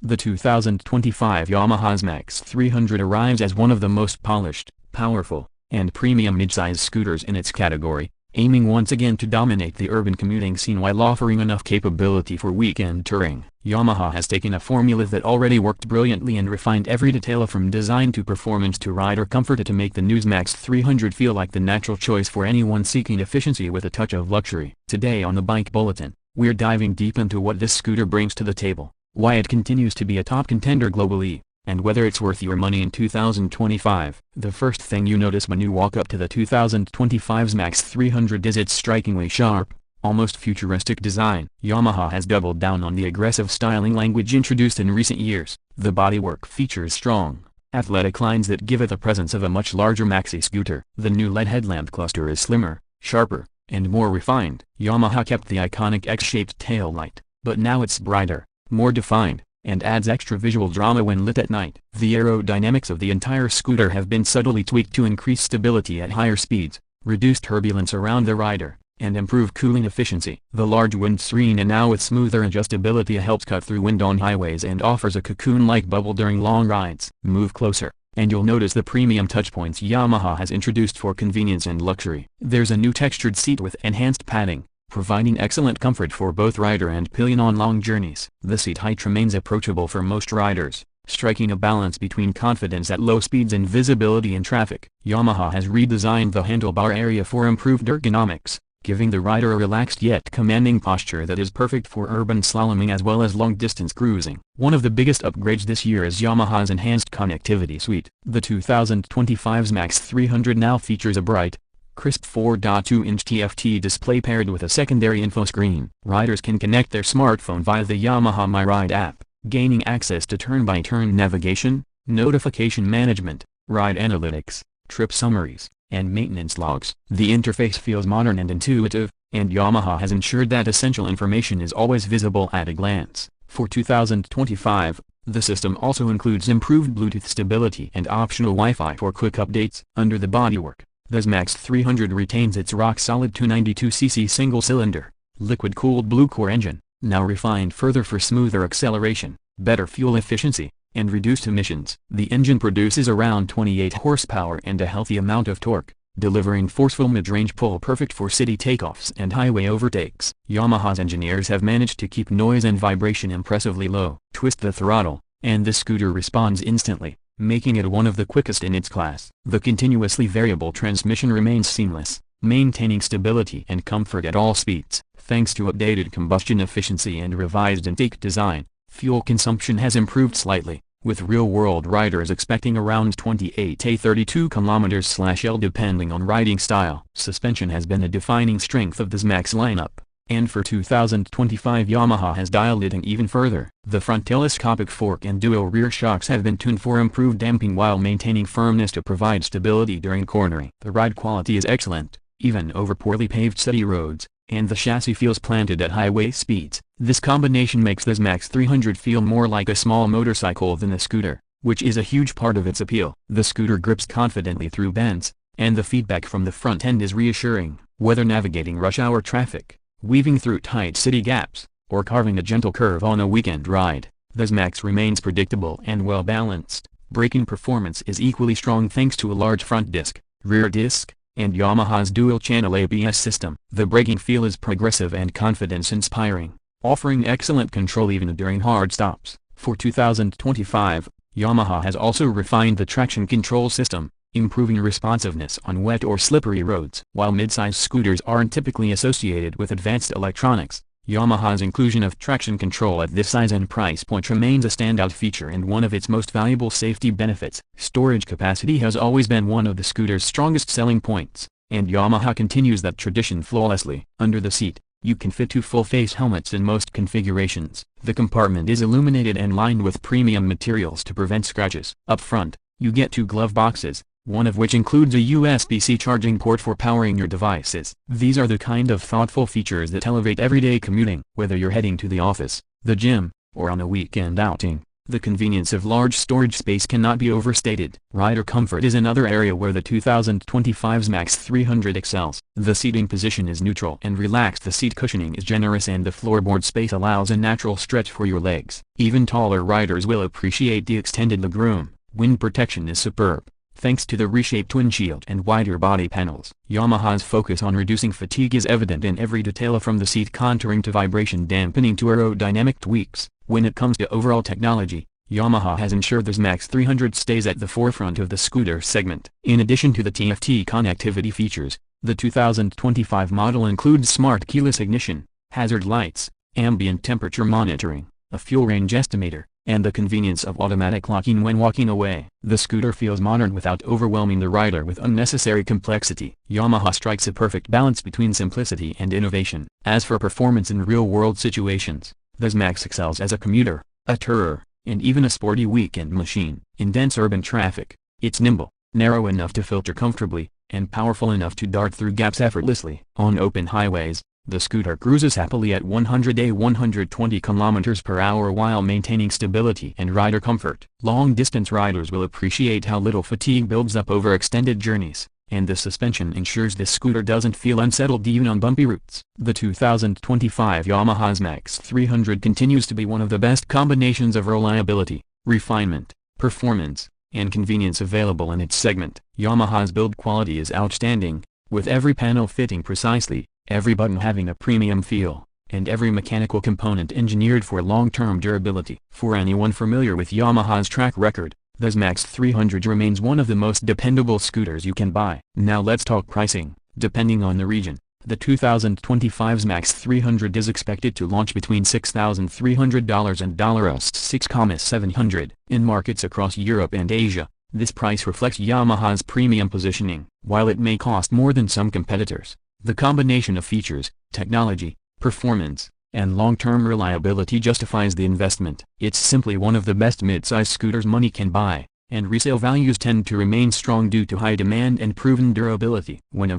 The 2025 Yamaha XMAX 300 arrives as one of the most polished, powerful, and premium midsize scooters in its category, aiming once again to dominate the urban commuting scene while offering enough capability for weekend touring. Yamaha has taken a formula that already worked brilliantly and refined every detail from design to performance to rider comfort to make the new XMAX 300 feel like the natural choice for anyone seeking efficiency with a touch of luxury. Today on the Bike Bulletin, we're diving deep into what this scooter brings to the table, why it continues to be a top contender globally, and whether it's worth your money in 2025. The first thing you notice when you walk up to the 2025 XMAX 300 is its strikingly sharp, almost futuristic design. Yamaha has doubled down on the aggressive styling language introduced in recent years. The bodywork features strong, athletic lines that give it the presence of a much larger maxi scooter. The new LED headlamp cluster is slimmer, sharper, and more refined. Yamaha kept the iconic X-shaped taillight, but now it's brighter, more defined, and adds extra visual drama when lit at night. The aerodynamics of the entire scooter have been subtly tweaked to increase stability at higher speeds, reduce turbulence around the rider, and improve cooling efficiency. The large windscreen, and now with smoother adjustability, helps cut through wind on highways and offers a cocoon-like bubble during long rides. Move closer, and you'll notice the premium touchpoints Yamaha has introduced for convenience and luxury. There's a new textured seat with enhanced padding, providing excellent comfort for both rider and pillion on long journeys. The seat height remains approachable for most riders, striking a balance between confidence at low speeds and visibility in traffic. Yamaha has redesigned the handlebar area for improved ergonomics, giving the rider a relaxed yet commanding posture that is perfect for urban slaloming as well as long-distance cruising. One of the biggest upgrades this year is Yamaha's enhanced connectivity suite. The 2025 XMAX 300 now features a bright, crisp 4.2-inch TFT display paired with a secondary info screen. Riders can connect their smartphone via the Yamaha My Ride app, gaining access to turn-by-turn navigation, notification management, ride analytics, trip summaries, and maintenance logs. The interface feels modern and intuitive, and Yamaha has ensured that essential information is always visible at a glance. For 2025, the system also includes improved Bluetooth stability and optional Wi-Fi for quick updates. Under the bodywork, the XMAX 300 retains its rock-solid 292cc single-cylinder, liquid-cooled Blue-Core engine, now refined further for smoother acceleration, better fuel efficiency, and reduced emissions. The engine produces around 28 horsepower and a healthy amount of torque, delivering forceful mid-range pull perfect for city takeoffs and highway overtakes. Yamaha's engineers have managed to keep noise and vibration impressively low. Twist the throttle, and the scooter responds instantly, making it one of the quickest in its class. The continuously variable transmission remains seamless, maintaining stability and comfort at all speeds. Thanks to updated combustion efficiency and revised intake design, fuel consumption has improved slightly, with real-world riders expecting around 28 to 32 km/L depending on riding style. Suspension has been a defining strength of the XMAX lineup, and for 2025 Yamaha has dialed it in even further. The front telescopic fork and dual rear shocks have been tuned for improved damping while maintaining firmness to provide stability during cornering. The ride quality is excellent, even over poorly paved city roads, and the chassis feels planted at highway speeds. This combination makes the XMAX 300 feel more like a small motorcycle than a scooter, which is a huge part of its appeal. The scooter grips confidently through bends, and the feedback from the front end is reassuring. Whether navigating rush hour traffic, weaving through tight city gaps, or carving a gentle curve on a weekend ride, the XMAX remains predictable and well-balanced. Braking performance is equally strong thanks to a large front disc, rear disc, and Yamaha's dual-channel ABS system. The braking feel is progressive and confidence-inspiring, offering excellent control even during hard stops. For 2025, Yamaha has also refined the traction control system, improving responsiveness on wet or slippery roads. While midsize scooters aren't typically associated with advanced electronics, Yamaha's inclusion of traction control at this size and price point remains a standout feature and one of its most valuable safety benefits. Storage capacity has always been one of the scooter's strongest selling points, and Yamaha continues that tradition flawlessly. Under the seat, you can fit 2 full-face helmets in most configurations. The compartment is illuminated and lined with premium materials to prevent scratches. Up front, you get 2 glove boxes, one of which includes a USB-C charging port for powering your devices. These are the kind of thoughtful features that elevate everyday commuting. Whether you're heading to the office, the gym, or on a weekend outing, The convenience of large storage space cannot be overstated. Rider comfort is another area where the 2025 XMAX 300 excels. The seating position is neutral and relaxed, the seat cushioning is generous, and the floorboard space allows a natural stretch for your legs. Even taller riders will appreciate the extended legroom. Wind protection is superb, thanks to the reshaped windshield and wider body panels. Yamaha's focus on reducing fatigue is evident in every detail, from the seat contouring to vibration dampening to aerodynamic tweaks. When it comes to overall technology, Yamaha has ensured the XMAX 300 stays at the forefront of the scooter segment. In addition to the TFT connectivity features, the 2025 model includes smart keyless ignition, hazard lights, ambient temperature monitoring, a fuel range estimator, and the convenience of automatic locking when walking away. The scooter feels modern without overwhelming the rider with unnecessary complexity. Yamaha strikes a perfect balance between simplicity and innovation. As for performance in real-world situations, the XMAX excels as a commuter, a tourer, and even a sporty weekend machine. In dense urban traffic, it's nimble, narrow enough to filter comfortably, and powerful enough to dart through gaps effortlessly. On open highways, the scooter cruises happily at 120 km/h while maintaining stability and rider comfort. Long-distance riders will appreciate how little fatigue builds up over extended journeys, and the suspension ensures this scooter doesn't feel unsettled even on bumpy routes. The 2025 Yamaha XMAX 300 continues to be one of the best combinations of reliability, refinement, performance, and convenience available in its segment. Yamaha's build quality is outstanding, with every panel fitting precisely, every button having a premium feel, and every mechanical component engineered for long-term durability. For anyone familiar with Yamaha's track record, the XMAX 300 remains one of the most dependable scooters you can buy. Now let's talk pricing. Depending on the region, the 2025 XMAX 300 is expected to launch between $6,300 and $6,700. In markets across Europe and Asia, this price reflects Yamaha's premium positioning. While it may cost more than some competitors, the combination of features, technology, performance, and long-term reliability justifies the investment. It's simply one of the best mid-size scooters money can buy, and resale values tend to remain strong due to high demand and proven durability. When